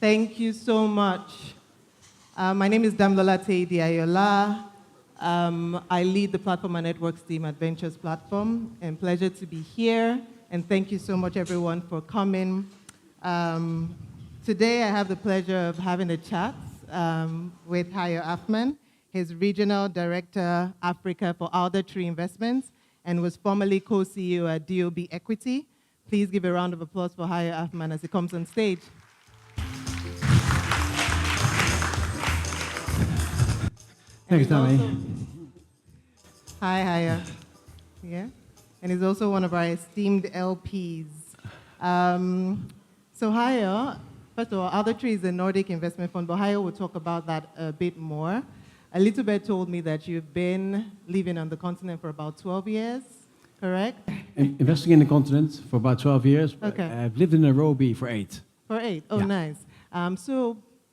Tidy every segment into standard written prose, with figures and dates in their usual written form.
Thank you so much. My name is Damilola Teidi-Ayoola. I lead the Platform and Networks team at Ventures Platform, and pleasure to be here. And thank you so much, everyone, for coming. Today, I have the pleasure of having a chat with Hayo Afman. He's Regional Director, Africa for Alder Tree Investments, and was formerly co-CEO at DOB Equity. Please give a round of applause for Hayo Afman as he comes on stage. Thanks, Tommy. Hi, Hayo. Yeah? And he's also one of our esteemed LPs. So Hayo, first of all, Alder Tree is a Nordic investment fund, but Hayo will talk about that a bit more. A little bit told me that you've been living on the continent for about 12 years, correct? Investing in the continent for about 12 years. Okay. I've lived in Nairobi for 8. For 8? Oh, yeah. Nice.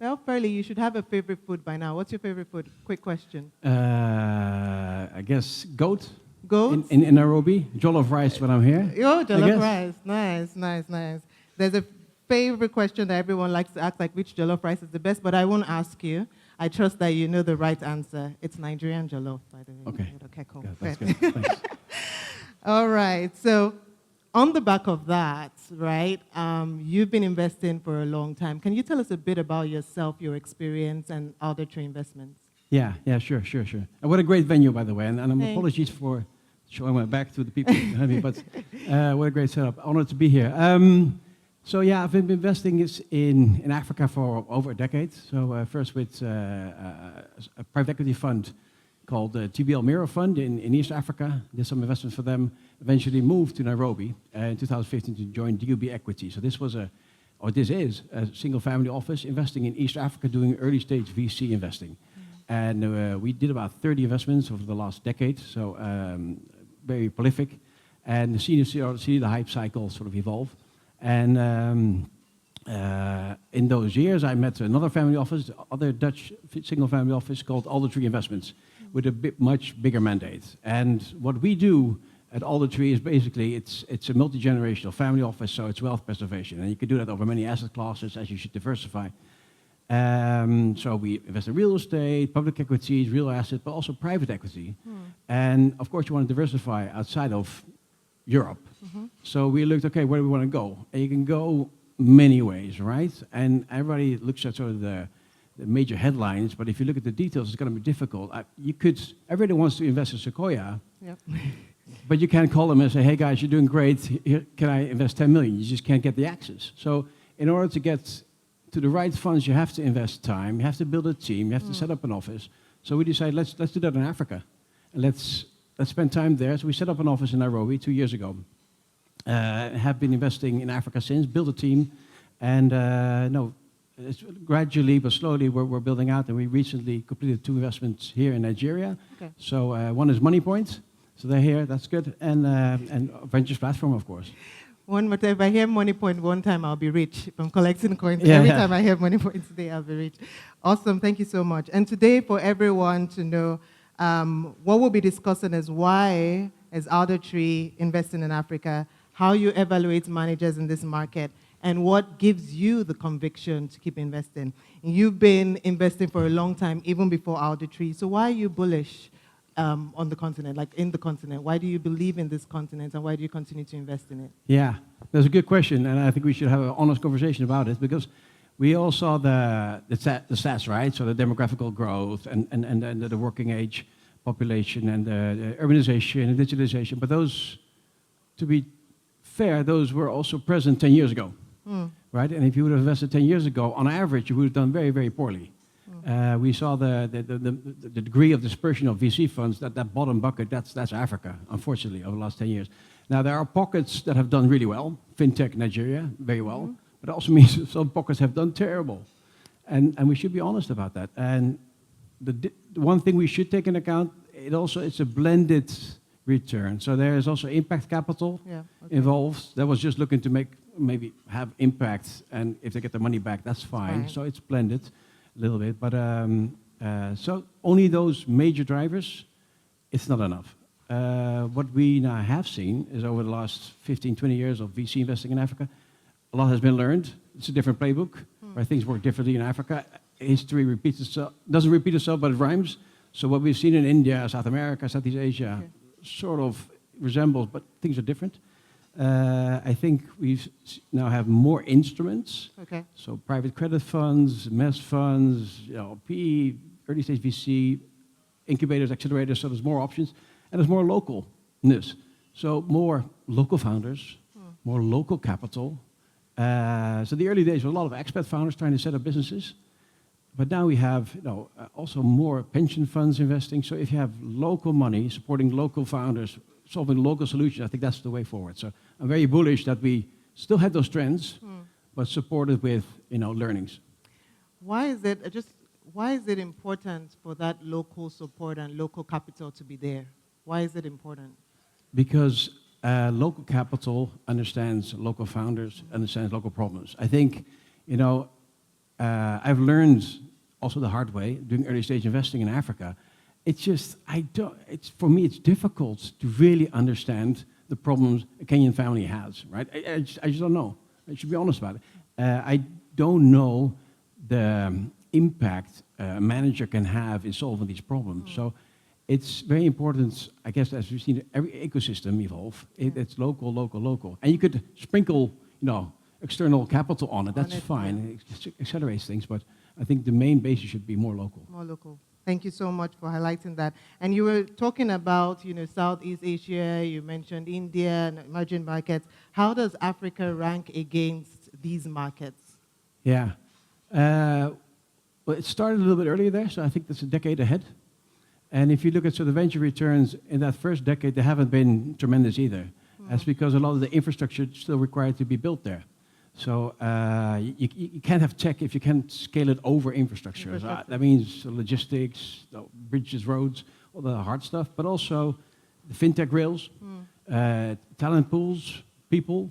Well, fairly, you should have a favorite food by now. What's your favorite food? Quick question. I guess goat. Goat? In Nairobi. Jollof rice when I'm here. Oh, jollof rice. Nice. There's a favorite question that everyone likes to ask, like which jollof rice is the best, but I won't ask you. I trust that you know the right answer. It's Nigerian jollof, by the way. Okay, cool. Yeah, that's good. Thanks. All right. So on the back of that, right, you've been investing for a long time. Can you tell us a bit about yourself, your experience, and Alder Tree Investments? Yeah, sure. And what a great venue, by the way. And apologies for showing my back to the people behind me, but what a great setup. Honored to be here. I've been investing in Africa for over a decade. So first with a private equity fund called the TBL Mirror Fund in East Africa. Did some investments for them. Eventually moved to Nairobi in 2015 to join DOB Equity. So this is a single family office investing in East Africa, doing early stage VC investing. And we did about 30 investments over the last decade. So very prolific. And see the hype cycle sort of evolve. And in those years, I met another family office, other Dutch single family office called Alder Tree Investments, with a much bigger mandate. And what we do at Alder Tree is basically it's a multi-generational family office, so it's wealth preservation, and you can do that over many asset classes as you should diversify. So we invest in real estate, public equities, real assets, but also private equity. And of course, you want to diversify outside of Europe. So we looked, okay, where do we want to go? And you can go many ways, right? And everybody looks at sort of the major headlines, but if you look at the details, it's going to be difficult. Everybody wants to invest in Sequoia, but you can't call them and say, hey guys, you're doing great, here, can I invest 10 million? You just can't get the access. So in order to get to the right funds, you have to invest time, you have to build a team, you have to set up an office. So we decided, let's do that in Africa. And let's spend time there. So we set up an office in Nairobi 2 years ago. Have been investing in Africa since, built a team, and it's gradually but slowly we're building out, and we recently completed 2 investments here in Nigeria. Okay. So one is Money Point, so they're here, that's good, and Ventures Platform, of course. One more time, if I hear Money Point one time, I'll be rich. If I'm collecting coins, every time I hear Money Point today, I'll be rich. Awesome, thank you so much. And today, for everyone to know, what we'll be discussing is why is Alder Tree investing in Africa, how you evaluate managers in this market, and what gives you the conviction to keep investing. You've been investing for a long time, even before Alder Tree. So why are you bullish on the continent, like in the continent? Why do you believe in this continent, and why do you continue to invest in it? Yeah, that's a good question, and I think we should have an honest conversation about it, because we all saw the stats, right? So the demographical growth and the working age population and the urbanization and digitalization. But those, to be fair, those were also present 10 years ago, right? And if you would have invested 10 years ago, on average, you would have done very, very poorly. We saw the degree of dispersion of VC funds, that bottom bucket, that's Africa, unfortunately, over the last 10 years. Now, there are pockets that have done really well, fintech Nigeria, very well, but it also means some pockets have done terrible. And we should be honest about that. And the one thing we should take into account, it's a blended return. So there is also impact capital involved. That was just looking to maybe have impact, and if they get the money back, that's fine. So it's blended a little bit, but so only those major drivers, it's not enough. What we now have seen is over the last 15, 20 years of VC investing in Africa, a lot has been learned. It's a different playbook. where things work differently in Africa. History repeats itself, doesn't repeat itself, but it rhymes. So what we've seen in India, South America, Southeast Asia, sort of resembles, but things are different. I think we now have more instruments. Okay. So private credit funds, MES funds, PE, early stage VC, incubators, accelerators. So there's more options, and there's more localness. So more local founders, more local capital. So the early days were a lot of expat founders trying to set up businesses. But now we have also more pension funds investing. So if you have local money supporting local founders, solving local solutions, I think that's the way forward. So I'm very bullish that we still have those trends, but supported with learnings. Why is it important for that local support and local capital to be there? Why is it important? Because local capital understands local founders, understands local problems. I think, I've learned also the hard way doing early stage investing in Africa. It's just, for me, it's difficult to really understand the problems a Kenyan family has, right? I just don't know. I should be honest about it. I don't know the impact a manager can have in solving these problems. So it's very important, I guess, as we've seen every ecosystem evolve, it's local, local, local. And you could sprinkle, external capital on it, that's fine. It accelerates things, but I think the main basis should be more local. More local. Thank you so much for highlighting that. And you were talking about, Southeast Asia, you mentioned India and emerging markets. How does Africa rank against these markets? Yeah. Well, it started a little bit earlier there, so I think that's a decade ahead. And if you look at the venture returns in that first decade, they haven't been tremendous either. That's because a lot of the infrastructure is still required to be built there. So you can't have tech if you can't scale it over infrastructure. So that means logistics, bridges, roads, all the hard stuff, but also the fintech rails, talent pools, people.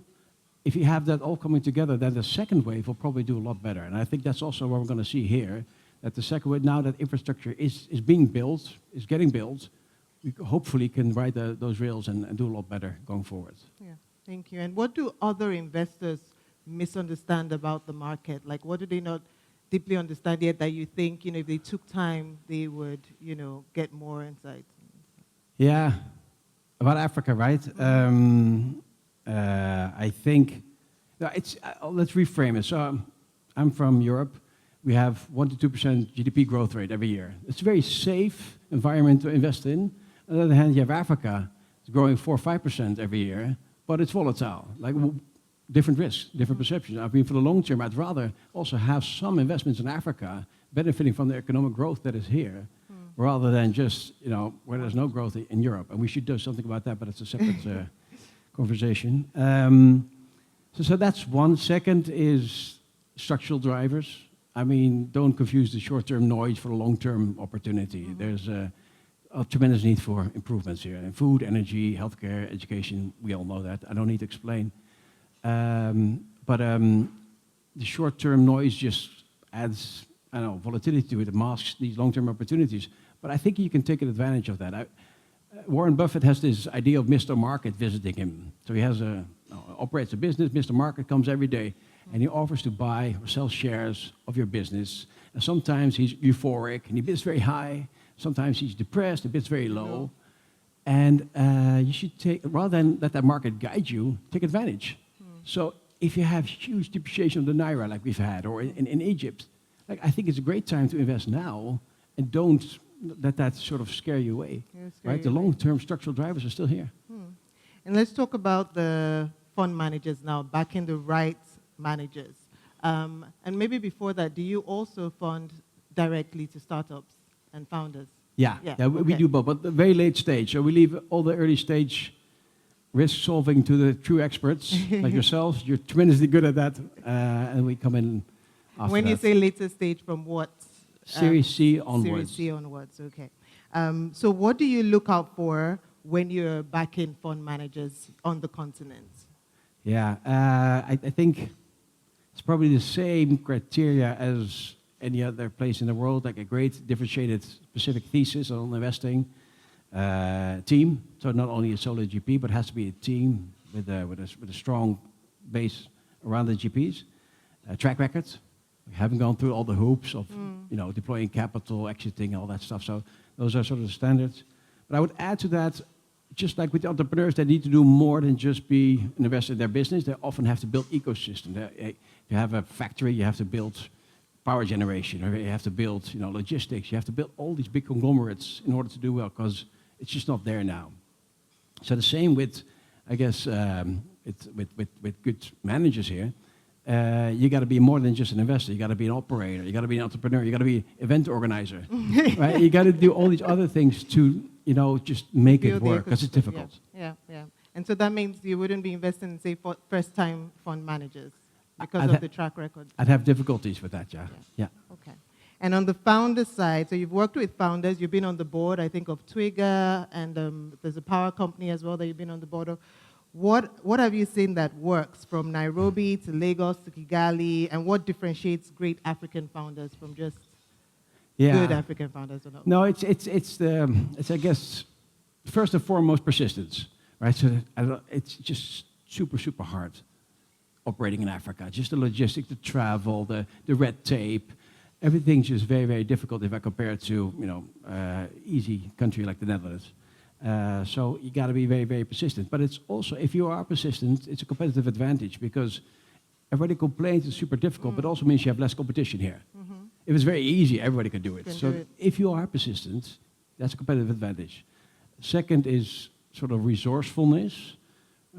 If you have that all coming together, then the second wave will probably do a lot better. And I think that's also what we're going to see here, that the second wave, now that infrastructure is being built, is getting built, we hopefully can ride those rails and do a lot better going forward. Yeah, thank you. And what do other investors misunderstand about the market? Like, what do they not deeply understand yet that you think, if they took time, they would, get more insight? Yeah, about Africa, right? I think, let's reframe it. So I'm from Europe. We have 1 to 2% GDP growth rate every year. It's a very safe environment to invest in. On the other hand, you have Africa, it's growing 4 or 5% every year, but it's volatile. Like, different risks, different perceptions. I mean, for the long term, I'd rather also have some investments in Africa benefiting from the economic growth that is here, rather than just, where there's no growth in Europe. And we should do something about that, but it's a separate conversation. So that's one. Second is structural drivers. I mean, don't confuse the short-term noise for the long-term opportunity. There's a tremendous need for improvements here in food, energy, healthcare, education. We all know that. I don't need to explain. But the short-term noise just adds, volatility to it. It masks these long-term opportunities. But I think you can take advantage of that. Warren Buffett has this idea of Mr. Market visiting him. So he has operates a business. Mr. Market comes every day, and he offers to buy or sell shares of your business. And sometimes he's euphoric, and he bids very high. Sometimes he's depressed, he bids very low. And you should rather than let that market guide you, take advantage. So if you have huge depreciation of the naira like we've had, or in Egypt, I think it's a great time to invest now, and don't let that sort of scare you away. Right? The long-term structural drivers are still here. And let's talk about the fund managers now, backing the right managers. And maybe before that, do you also fund directly to startups and founders? Yeah, we do both, but the very late stage. So we leave all the early stage risk solving to the true experts like yourselves. You're tremendously good at that, and we come in after When you say later stage, from what? Series C onwards. Series C onwards, okay. So what do you look out for when you're backing fund managers on the continent? Yeah, I think it's probably the same criteria as any other place in the world, like a great differentiated specific thesis on investing, team. So not only a solo GP, but it has to be a team with a strong base around the GPs. Track records. We haven't gone through all the hoops of deploying capital, exiting, all that stuff. So those are sort of the standards. But I would add to that, just like with entrepreneurs, they need to do more than just be an investor in their business. They often have to build ecosystem. If you have a factory, you have to build power generation, or you have to build logistics. You have to build all these big conglomerates in order to do well, because it's just not there now. So the same with, I guess, with good managers here. You got to be more than just an investor. You got to be an operator. You got to be an entrepreneur. You got to be event organizer, right? You got to do all these other things to, just make Build it work, because it's difficult. Yeah. And so that means you wouldn't be investing in, say, first-time fund managers because of the track record. I'd have difficulties with that, yeah. Okay. And on the founder side, so you've worked with founders. You've been on the board, I think, of Twiga, and there's a power company as well that you've been on the board of. What have you seen that works from Nairobi to Lagos to Kigali, and what differentiates great African founders from just good African founders? Or not? No, it's I guess first and foremost persistence, right? So it's just super hard operating in Africa. Just the logistics, the travel, the red tape, everything's just very difficult if I compare it to easy country like the Netherlands. So you got to be very persistent. But it's also, if you are persistent, it's a competitive advantage, because everybody complains it's super difficult, but also means you have less competition here. Mm-hmm. If it's very easy, everybody can do it. If you are persistent, that's a competitive advantage. Second is sort of resourcefulness.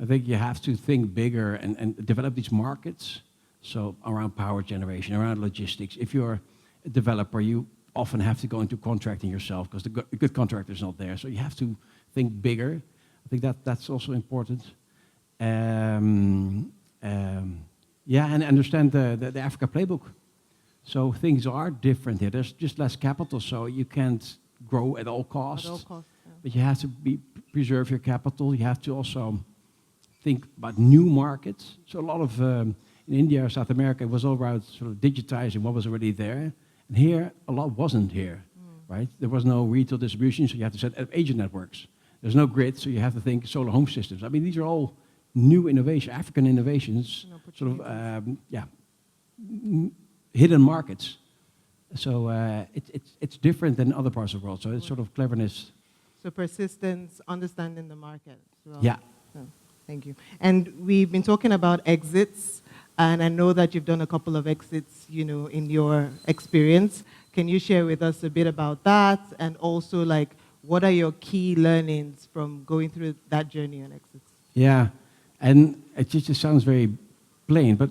I think you have to think bigger and develop these markets. So around power generation, around logistics. If you're a developer, you often have to go into contracting yourself, because the good contractor is not there. So you have to think bigger. I think that's also important. And understand the Africa playbook. So things are different here. There's just less capital, so you can't grow at all costs. But you have to preserve your capital. You have to also think about new markets. So a lot of, in India or South America, it was all about sort of digitizing what was already there. And here, a lot wasn't here, right? There was no retail distribution, so you have to set up agent networks. There's no grid, so you have to think solar home systems. I mean, these are all new innovation, African innovations, sort of, hidden markets. So it's different than other parts of the world. So it's sort of cleverness. So persistence, understanding the market as well. Yeah. Thank you. And we've been talking about exits, and I know that you've done a couple of exits, in your experience. Can you share with us a bit about that, and also what are your key learnings from going through that journey on exits? Yeah, and it just sounds very plain, but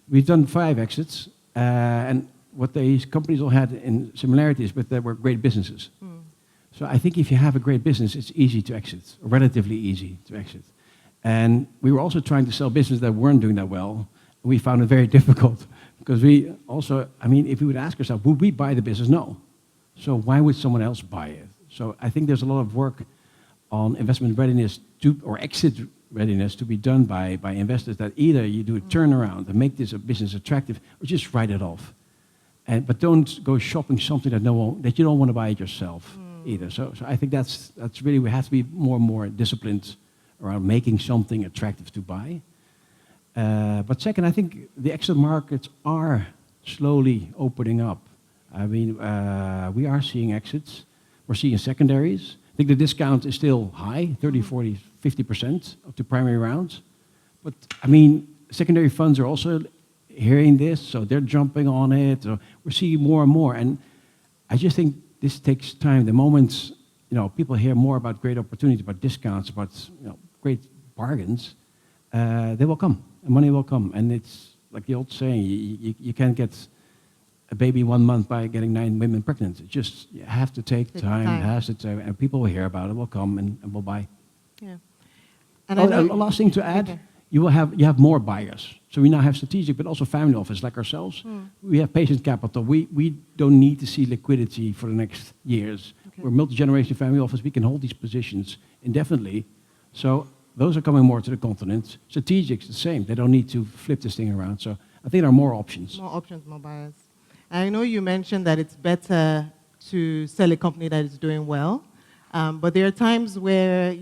we've done 5 exits, and what these companies all had in similarities, but they were great businesses. So I think if you have a great business, it's easy to exit, relatively easy to exit. And we were also trying to sell businesses that weren't doing that well. We found it very difficult, because we also, if we would ask ourselves, would we buy the business? No. So why would someone else buy it? So I think there's a lot of work on investment readiness or exit readiness to be done by investors, that either you do a turnaround and make this a business attractive, or just write it off. But don't go shopping something that you don't want to buy it yourself either. So I think that's really, we have to be more and more disciplined around making something attractive to buy. But second, I think the exit markets are slowly opening up. We are seeing exits. We're seeing secondaries. I think the discount is still high, 30, 40, 50% of the primary rounds. But, secondary funds are also hearing this, so they're jumping on it. So we're seeing more and more. And I just think this takes time. The moment, people hear more about great opportunities, about discounts, about, great bargains, they will come. Money will come, and it's like the old saying, you can't get a baby 1 month by getting 9 women pregnant. You have to take time. It has to take, and people will hear about it, will come and will buy. Yeah. And a last thing to add, you have more buyers. So we now have strategic, but also family office like ourselves. We have patient capital. We don't need to see liquidity for the next years. Okay. We're multi-generation family office. We can hold these positions indefinitely. So those are coming more to the continent. Strategics, the same. They don't need to flip this thing around. So I think there are more options. More options, more buyers. I know you mentioned that it's better to sell a company that is doing well. But there are times where,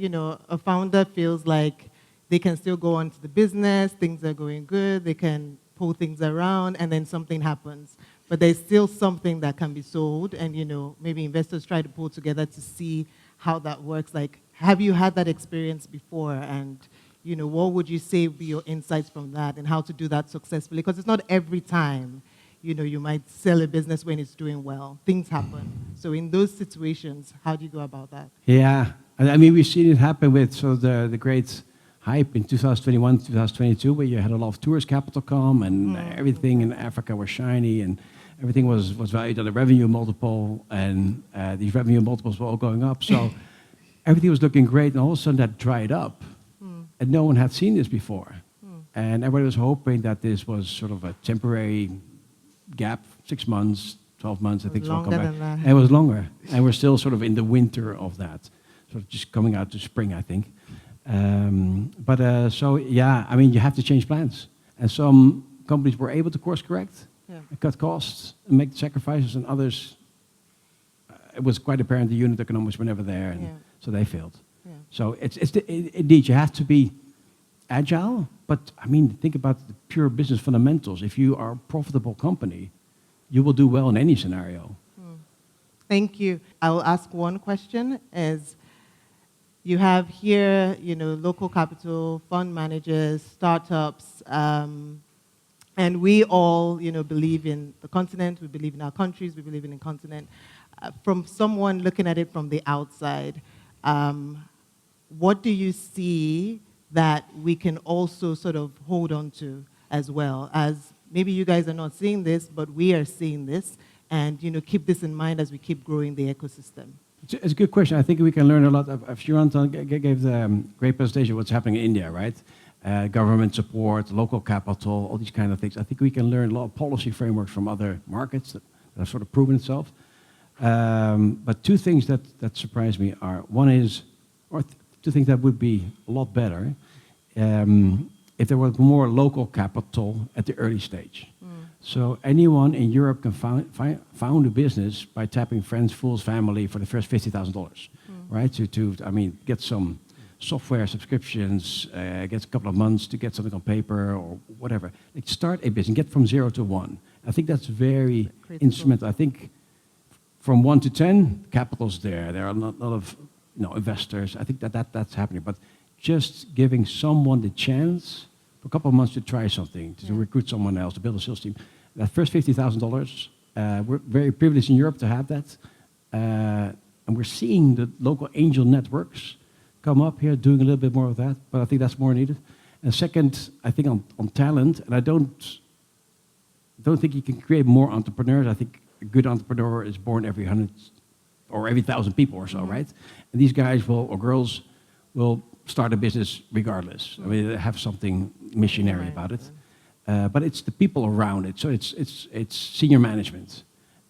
a founder feels like they can still go on to the business, things are going good, they can pull things around, and then something happens. But there's still something that can be sold, and maybe investors try to pull together to see how that works. Like, have you had that experience before? And what would you say would be your insights from that, and how to do that successfully? Because it's not every time, you might sell a business when it's doing well. Things happen. So in those situations, how do you go about that? Yeah, I mean, we've seen it happen with the great hype in 2021, 2022, where you had a lot of tourist capital come, and everything in Africa was shiny, and everything was valued at a revenue multiple, and these revenue multiples were all going up. So everything was looking great, and all of a sudden that dried up, and no one had seen this before. And everybody was hoping that this was sort of a temporary gap, 6 months, 12 months, I think it's all come back. Longer than that. And it was longer, and we're still sort of in the winter of that, sort of just coming out to spring, I think. So yeah, I mean, you have to change plans, and some companies were able to course correct, and cut costs, and make sacrifices, and others, it was quite apparent the unit economics were never there, and so they failed. Yeah. So indeed, you have to be agile, but I mean, think about the pure business fundamentals. If you are a profitable company, you will do well in any scenario. Thank you. I will ask one question as you have here, local capital, fund managers, startups, and we all, believe in the continent, we believe in our countries, we believe in the continent. From someone looking at it from the outside, what do you see that we can also sort of hold on to as well? As maybe you guys are not seeing this, but we are seeing this, and keep this in mind as we keep growing the ecosystem. It's a good question. I think we can learn a lot. Shirantan gave the great presentation of what's happening in India, right? Government support, local capital, all these kind of things. I think we can learn a lot of policy frameworks from other markets that have sort of proven itself. But two things that surprise me are, one is, or two things that would be a lot better, if there was more local capital at the early stage. So anyone in Europe can found a business by tapping friends, fools, family for the first $50,000, right? I mean, get some software subscriptions, get a couple of months to get something on paper or whatever. Like, start a business, get from 0 to 1. I think that's very instrumental. I think from 1 to 10, capital's there. There are a lot of investors. I think that's happening. But just giving someone the chance for a couple of months to try something, to recruit someone else, to build a sales team. That first $50,000, we're very privileged in Europe to have that. And we're seeing the local angel networks come up here, doing a little bit more of that, but I think that's more needed. And second, I think on talent, and I don't think you can create more entrepreneurs. I think a good entrepreneur is born every 100 or every 1,000 people or so, right? And these guys or girls will start a business regardless. I mean, they have something missionary about it. But it's the people around it. So it's senior management.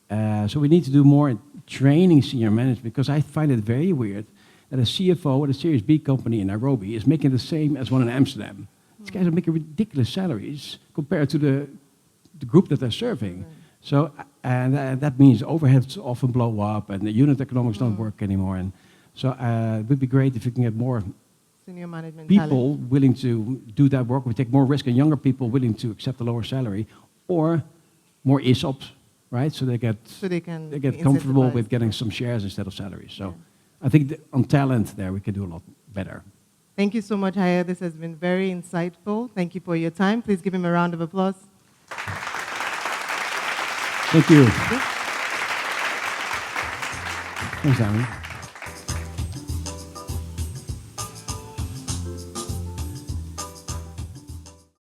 So we need to do more in training senior management, because I find it very weird that a CFO at a Series B company in Nairobi is making the same as one in Amsterdam. These guys are making ridiculous salaries compared to the group that they're serving. So, and that means overheads often blow up, and the unit economics don't work anymore. And so it would be great if we can get more senior management people talent willing to do that work. We take more risk, and younger people willing to accept a lower salary, or more ESOPs, right? So they get comfortable with getting some shares instead of salaries. So I think on talent there we can do a lot better. Thank you so much, Hayo. This has been very insightful. Thank you for your time. Please give him a round of applause. Thank you. Thanks, Amy.